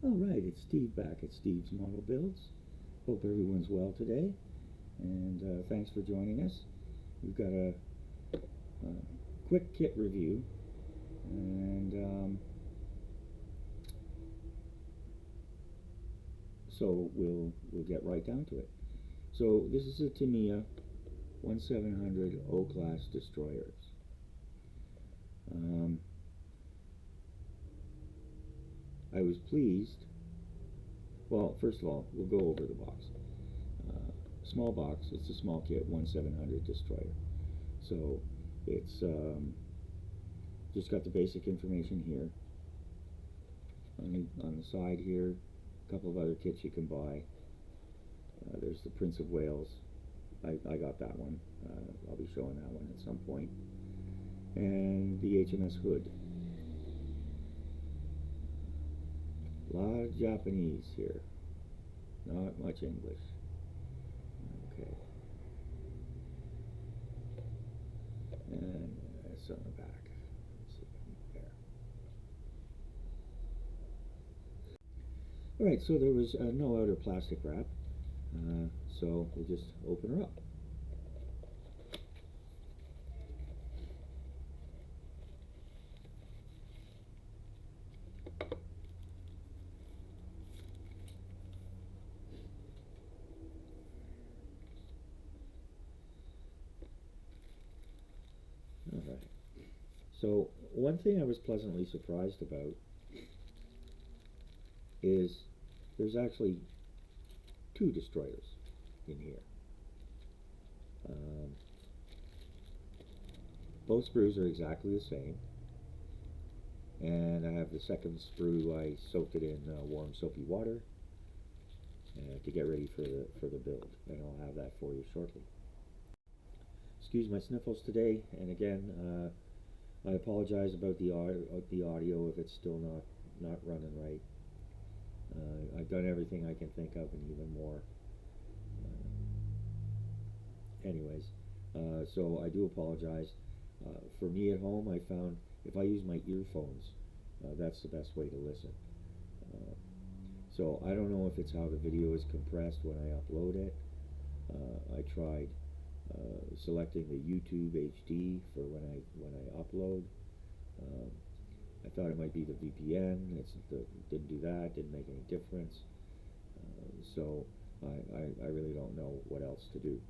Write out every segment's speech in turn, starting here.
All right, it's Steve back at Steve's Model Builds. Hope everyone's well today, and thanks for joining us. We've got a quick kit review, and so we'll get right down to it. So this is a Tamiya 1700 O-Class destroyers. I was pleased. Well, first of all, we'll go over the box. Small box. It's a small kit, 1700 destroyer. So it's just got the basic information here. On the side here, a couple of other kits you can buy. There's the Prince of Wales. I got that one. I'll be showing that one at some point. And the HMS Hood. A lot of Japanese here. Not much English. Okay. And that's on the back. Let's see there. Alright, so there was no outer plastic wrap. So we'll just open her up. Alright. So one thing I was pleasantly surprised about is there's actually two destroyers in here. Both sprues are exactly the same, and I have the second sprue. I soaked it in warm soapy water to get ready for the build, and I'll have that for you shortly. Excuse my sniffles today, and again, I apologize about the audio if it's still not running right. I've done everything I can think of and even more. Anyways, so I do apologize. For me at home, I found if I use my earphones, that's the best way to listen. So I don't know if it's how the video is compressed when I upload it. I tried selecting the YouTube HD for when I upload. I thought it might be the VPN. Didn't do that. Didn't make any difference. So I really don't know what else to do.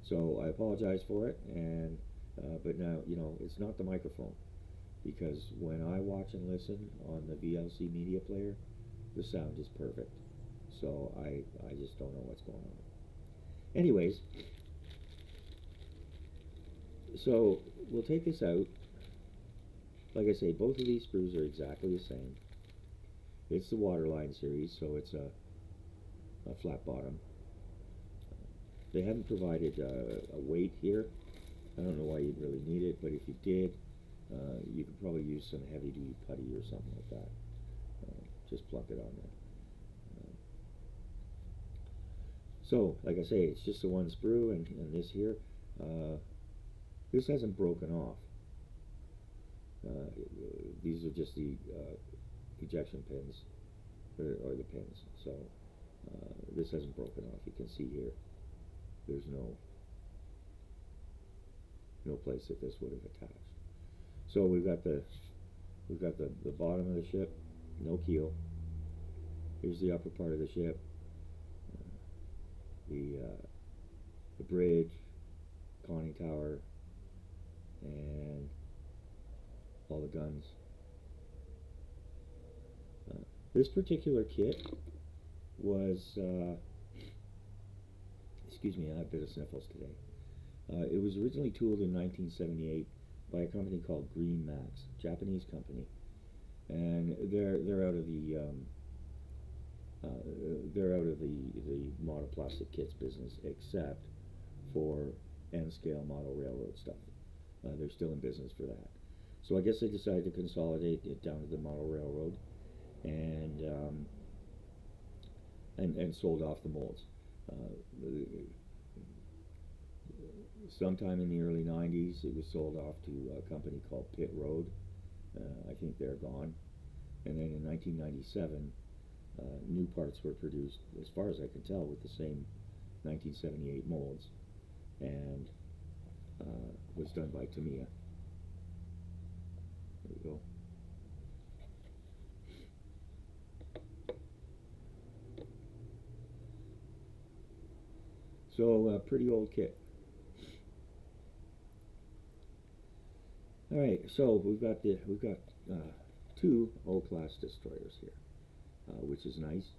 So I apologize for it, and but now it's not the microphone, because when I watch and listen on the VLC media player, the sound is perfect. So I just don't know what's going on. Anyways, so we'll take this out. Like I say, both of these sprues are exactly the same. It's the Waterline series, so it's a flat bottom. They haven't provided a weight here. I don't know why you'd really need it, but if you did, you could probably use some heavy-duty putty or something like that. Just plunk it on there. So, like I say, it's just the one sprue, and this here, this hasn't broken off. These are just the ejection pins, or the pins. So this hasn't broken off. You can see here, there's no place that this would have attached. So we've got the bottom of the ship, no keel. Here's the upper part of the ship, the bridge, conning tower, and all the guns. This particular kit was, excuse me, I have a bit of sniffles today. It was originally tooled in 1978 by a company called Green Max, Japanese company, and they're out of the model plastic kits business, except for N-scale model railroad stuff. They're still in business for that. So I guess they decided to consolidate it down to the model railroad, and sold off the molds. Sometime in the early 90s, it was sold off to a company called Pit Road. I think they're gone. And then in 1997, New parts were produced, as far as I can tell, with the same 1978 molds, and was done by Tamiya. There we go. So, pretty old kit. All right, so we've got two O-class destroyers here, which is nice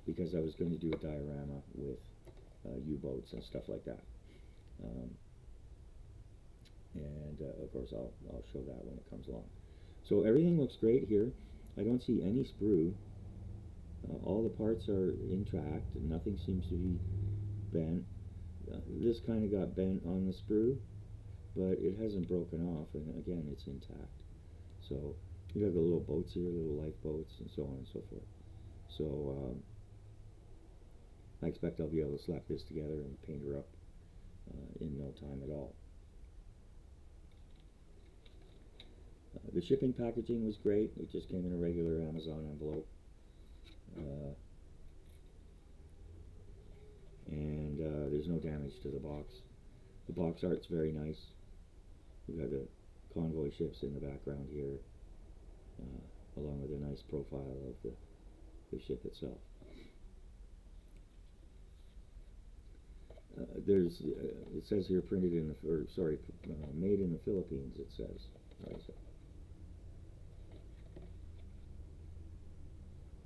because I was going to do a diorama with U-boats and stuff like that, and of course I'll show that when it comes along. So everything looks great here. I don't see any sprue. All the parts are intact. Nothing seems to be bent. This kind of got bent on the sprue, but it hasn't broken off, and again, it's intact. So you have the little boats here, little lifeboats, and so on and so forth. So I expect I'll be able to slap this together and paint her up in no time at all. The shipping packaging was great. It just came in a regular Amazon envelope. And there's no damage to the box. The box art's very nice. We've got the convoy ships in the background here, along with a nice profile of the ship itself. It says here printed in the, or sorry, made in the Philippines. It says. Right, so.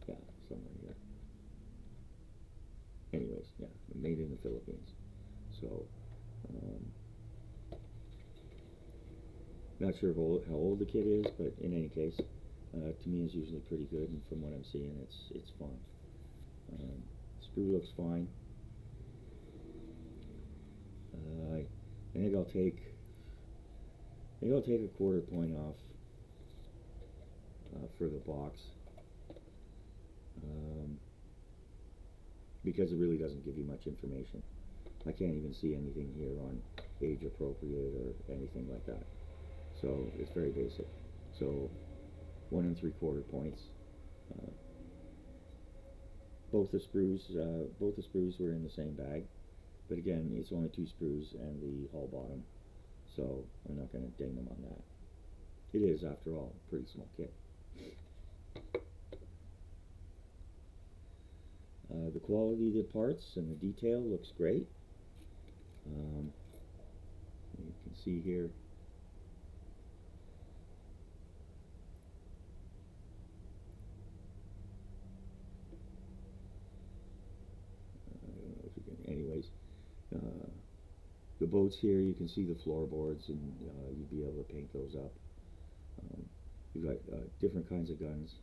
Yeah, somewhere here. Anyways, yeah, made in the Philippines. So, not sure how old the kit is, but in any case, to me is usually pretty good, and from what I'm seeing, it's fine. Sprue looks fine. I think I'll take a quarter point off for the box, because it really doesn't give you much information. I can't even see anything here on age appropriate or anything like that. So it's very basic. So 1 3/4 points. Both the sprues were in the same bag, but again, it's only 2 sprues and the hull bottom, so I'm not going to ding them on that. It is, after all, a pretty small kit. The quality of the parts and the detail looks great. You can see here. I don't know if you can. Anyways, the boats here, you can see the floorboards, and you'd be able to paint those up. You've got different kinds of guns.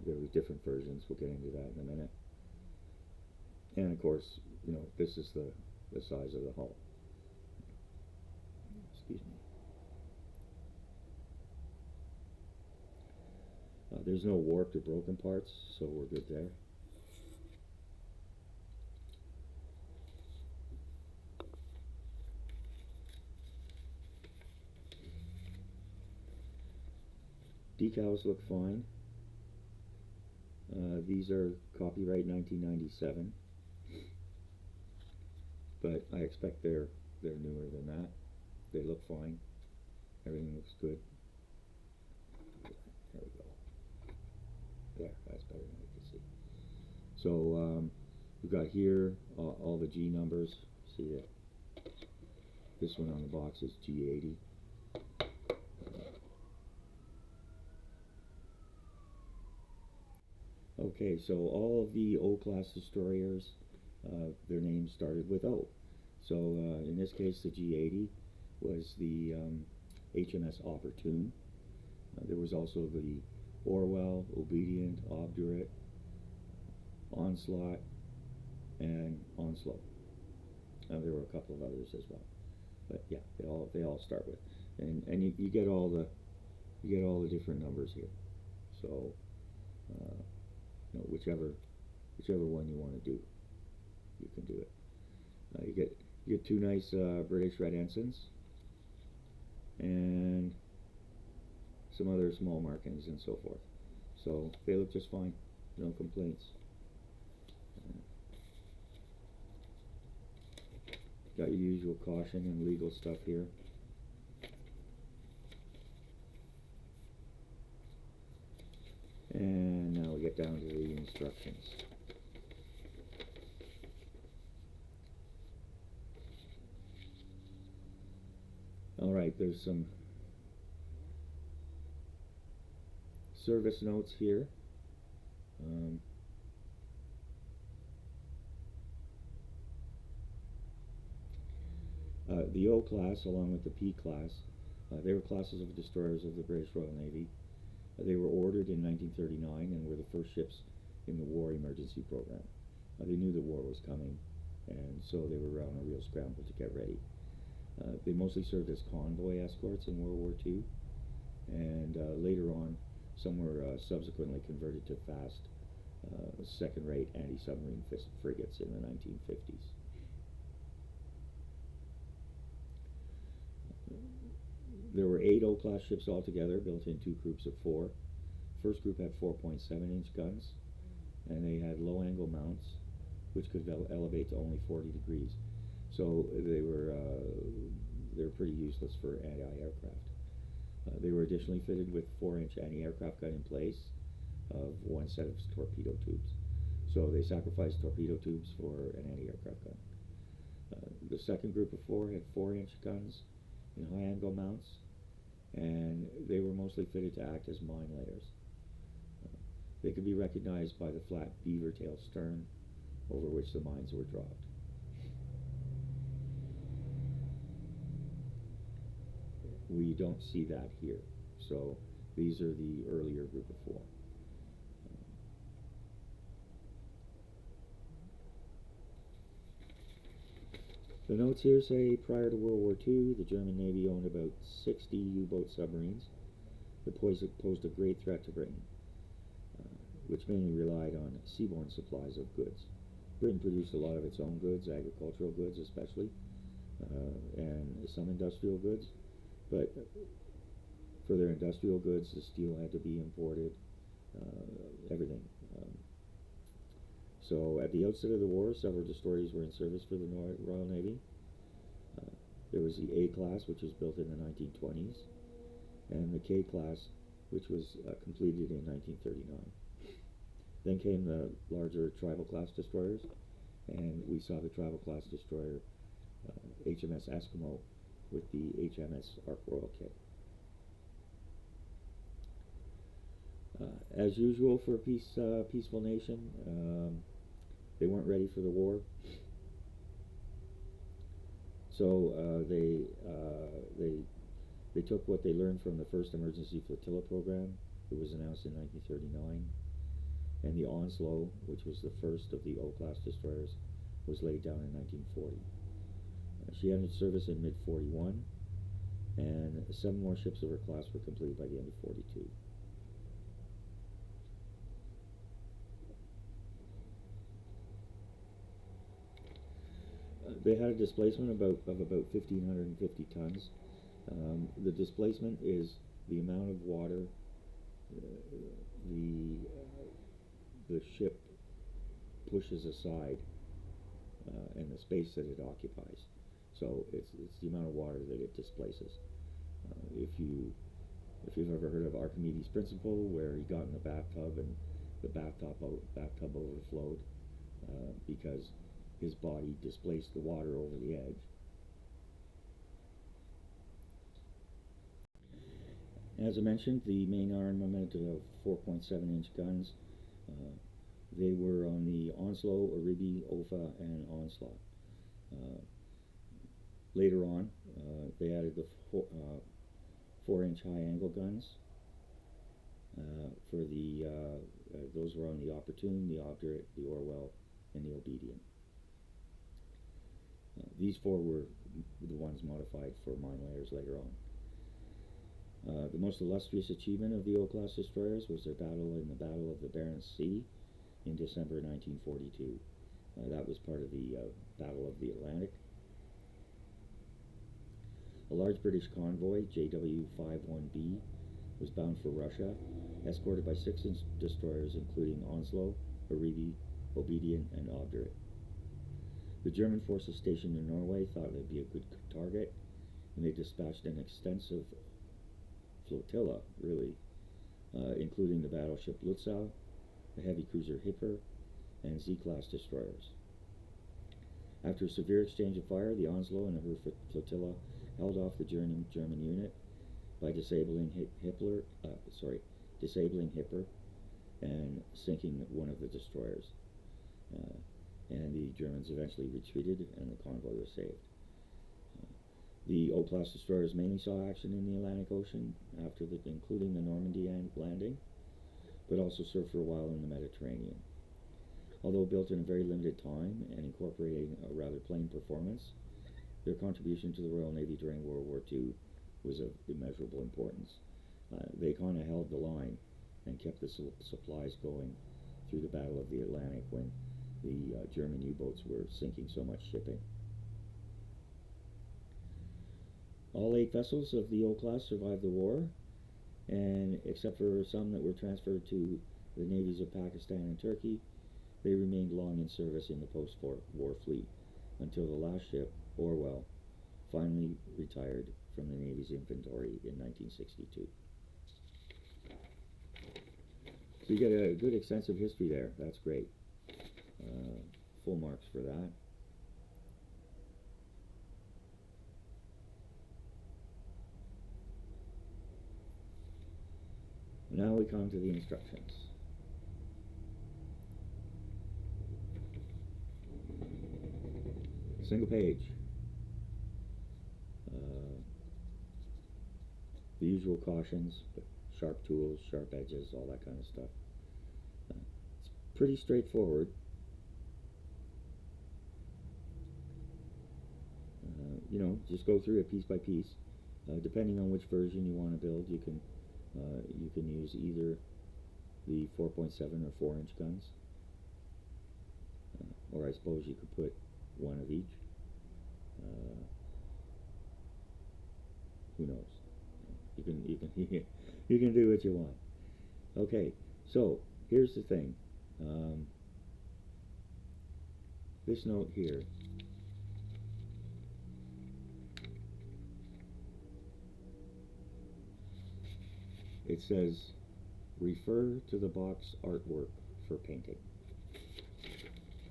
There were different versions. We'll get into that in a minute. And of course, this is the size of the hull. Excuse me. There's no warped or broken parts, so we're good there. Decals look fine. These are copyright 1997, but I expect they're newer than that. They look fine. Everything looks good. There we go. There, that's better than I can see. So we've got here all the G numbers. See that this one on the box is G80. Okay, so all of the O-class destroyers, their names started with O. So in this case, the G80 was the HMS Opportune. There was also the Orwell, Obedient, Obdurate, Onslaught, and Onslow. There were a couple of others as well, but yeah, they all start with, and you get all the different numbers here. So whichever one you want to do, you can do it. You get 2 nice British red ensigns and some other small markings and so forth. So they look just fine, no complaints. Got your usual caution and legal stuff here. And now we get down to the instructions. Alright, there's some service notes here. The O class, along with the P class, they were classes of destroyers of the British Royal Navy. They were ordered in 1939 and were the first ships in the war emergency program. They knew the war was coming, and so they were on a real scramble to get ready. They mostly served as convoy escorts in World War II, and later on some were subsequently converted to fast second-rate anti-submarine frigates in the 1950s. There were 8 O-class ships altogether, built in 2 groups of 4. First group had 4.7-inch guns, and they had low-angle mounts, which could elevate to only 40 degrees. So they were pretty useless for anti-aircraft. They were additionally fitted with 4-inch anti-aircraft gun in place of 1 set of torpedo tubes. So they sacrificed torpedo tubes for an anti-aircraft gun. The second group of 4 had 4-inch guns in high-angle mounts, and they were mostly fitted to act as mine layers. They could be recognized by the flat beaver tail stern over which the mines were dropped. We don't see that here, so these are the earlier group of 4. The notes here say prior to World War II, the German Navy owned about 60 U-boat submarines that posed a great threat to Britain, which mainly relied on seaborne supplies of goods. Britain produced a lot of its own goods, agricultural goods especially, and some industrial goods, but for their industrial goods, the steel had to be imported, everything. So at the outset of the war, several destroyers were in service for the Royal Navy. There was the A class, which was built in the 1920s, and the K class, which was completed in 1939. Then came the larger Tribal class destroyers, and we saw the Tribal class destroyer HMS Eskimo with the HMS Ark Royal kit. As usual for a peaceful nation, they weren't ready for the war, so they took what they learned from the first emergency flotilla program. It was announced in 1939, and the Onslow, which was the first of the O-class destroyers, was laid down in 1940. She entered service in mid-41, and 7 more ships of her class were completed by the end of 42. They had a displacement of about 1,550 tons. The displacement is the amount of water the ship pushes aside and the space that it occupies. So it's the amount of water that it displaces. If you've ever heard of Archimedes' principle, where he got in the bathtub and the bathtub overflowed because his body displaced the water over the edge. As I mentioned, the main armament of 4.7-inch guns, they were on the Onslow, Oribe, Ofa, and Onslaught. Later on, they added the 4-inch high-angle guns. Those were on the Opportune, the Obdurate, the Orwell, and the Obedient. These 4 were the ones modified for mine layers later on. The most illustrious achievement of the O-class destroyers was their battle in the Battle of the Barents Sea in December 1942. That was part of the Battle of the Atlantic. A large British convoy, JW-51B, was bound for Russia, escorted by 6 destroyers including Onslow, Oribe, Obedient, and Obdurate. The German forces stationed in Norway thought they'd be a good target, and they dispatched an extensive flotilla, really, including the battleship Lutzow, the heavy cruiser Hipper, and Z-class destroyers. After a severe exchange of fire, the Onslow and her flotilla held off the German unit by disabling Hipper and sinking one of the destroyers. And the Germans eventually retreated, and the convoy was saved. The O-class destroyers mainly saw action in the Atlantic Ocean, including the Normandy landing, but also served for a while in the Mediterranean. Although built in a very limited time and incorporating a rather plain performance, their contribution to the Royal Navy during World War II was of immeasurable importance. They kind of held the line and kept the supplies going through the Battle of the Atlantic when the German U-boats were sinking so much shipping. All 8 vessels of the O-class survived the war, and except for some that were transferred to the navies of Pakistan and Turkey, they remained long in service in the post-war fleet until the last ship, Orwell, finally retired from the Navy's inventory in 1962. So you get a good extensive history there. That's great. Full marks for that. Now we come to the instructions. Single page. The usual cautions, sharp tools, sharp edges, all that kind of stuff. It's pretty straightforward. Just go through it piece by piece. Depending on which version you want to build, you can use either the 4.7 or 4-inch guns, or I suppose you could put one of each. Who knows? You can do what you want. Okay, so here's the thing. This note here. It says, refer to the box artwork for painting.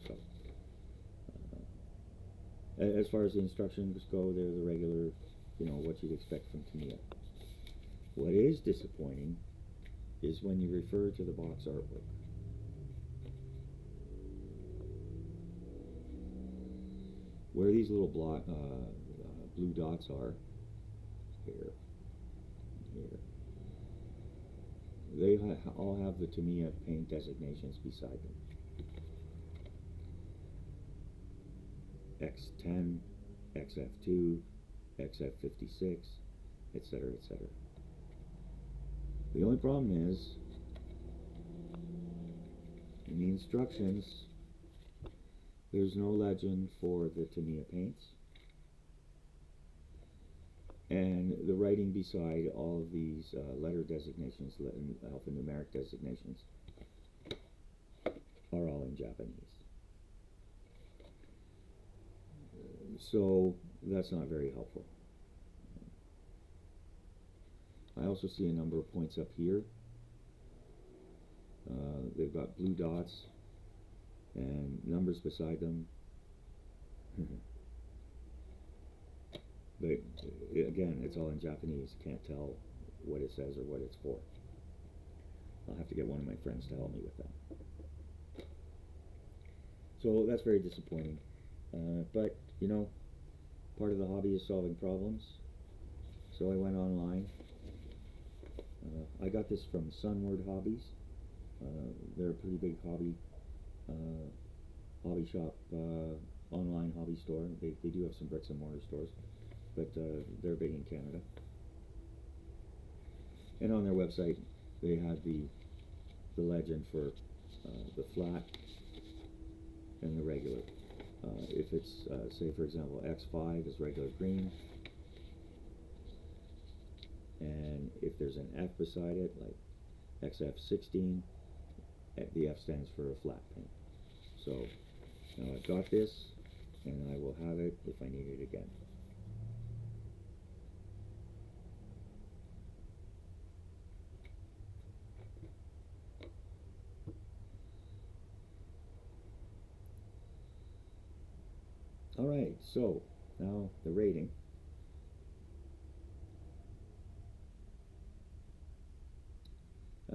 So, as far as the instructions go, they're the regular, what you'd expect from Tamiya. What is disappointing is when you refer to the box artwork. Where these little blue dots are, here, they all have the Tamiya paint designations beside them. X10, XF2, XF56, etc., etc. The only problem is, in the instructions, there's no legend for the Tamiya paints, and the writing beside all of these letter designations, alphanumeric designations, are all in Japanese. So that's not very helpful. I also see a number of points up here. They've got blue dots and numbers beside them. But again, it's all in Japanese. Can't tell what it says or what it's for. I'll have to get one of my friends to help me with that. So that's very disappointing. But, part of the hobby is solving problems. So I went online. I got this from Sunward Hobbies. They're a pretty big hobby shop, online hobby store. They do have some bricks and mortar stores, but they're big in Canada. And on their website, they had the legend for the flat and the regular. If it's, say for example, X5 is regular green, and if there's an F beside it, like XF16, the F stands for a flat paint. So now I've got this, and I will have it if I need it again. Alright, so now the rating.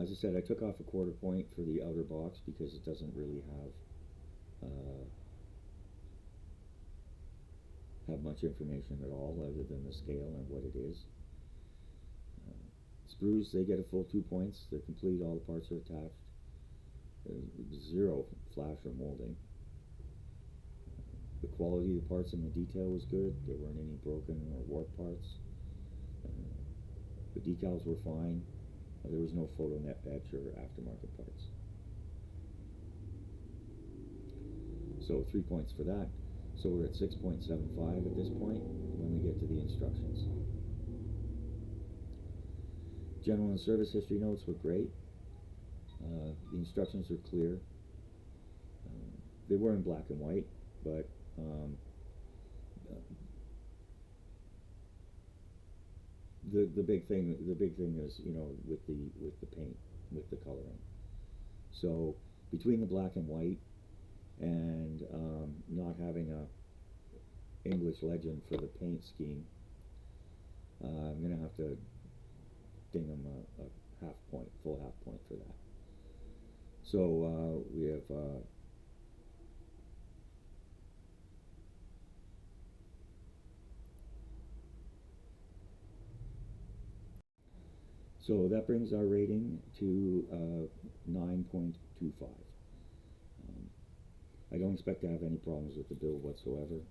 As I said, I took off a 1/4 point for the outer box because it doesn't really have much information at all other than the scale and what it is. Sprues, they get a full 2 points. They're complete, all the parts are attached. There's 0 flash or molding. The quality of the parts and the detail was good. There weren't any broken or warped parts. The decals were fine. There was no photo net etch or aftermarket parts. So 3 points for that. So we're at 6.75 at this point when we get to the instructions. General and service history notes were great. The instructions are clear. They were in black and white, but the big thing is, you know, with the paint, with the coloring. So between the black and white and not having a English legend for the paint scheme, I'm gonna have to ding them a half point, full half point for that. So we have so that brings our rating to 9.25. I don't expect to have any problems with the build whatsoever.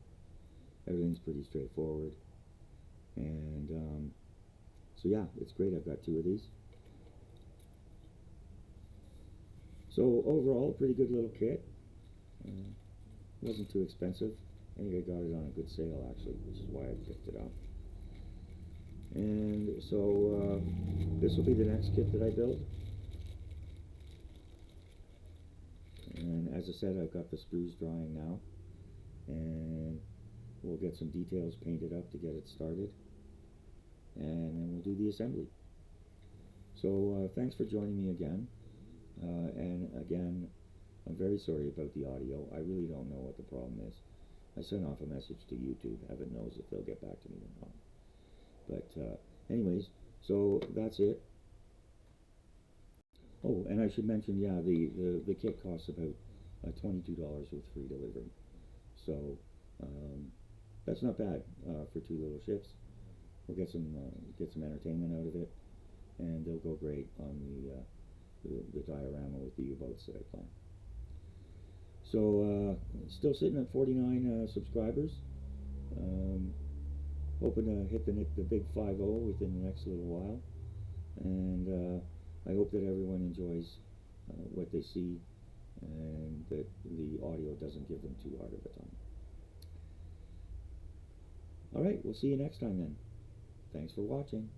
Everything's pretty straightforward, and so yeah, it's great. I've got 2 of these. So overall, pretty good little kit. Wasn't too expensive. I think I got it on a good sale actually, which is why I picked it up. And so this will be the next kit that I build. And as I said, I've got the sprues drying now, and we'll get some details painted up to get it started, and then we'll do the assembly. So thanks for joining me again, and again, I'm very sorry about the audio. I really don't know what the problem is. I sent off a message to YouTube. Heaven knows if they'll get back to me or not. But anyways, so that's it. Oh, and I should mention, yeah, the kit costs about $22 with free delivery. So that's not bad for 2 little ships. We'll get some entertainment out of it, and they'll go great on the diorama with the U-boats that I plan. So still sitting at 49 subscribers. Hoping to hit the big 50 within the next little while, and I hope that everyone enjoys what they see, and that the audio doesn't give them too hard of a time. Alright, we'll see you next time then. Thanks for watching.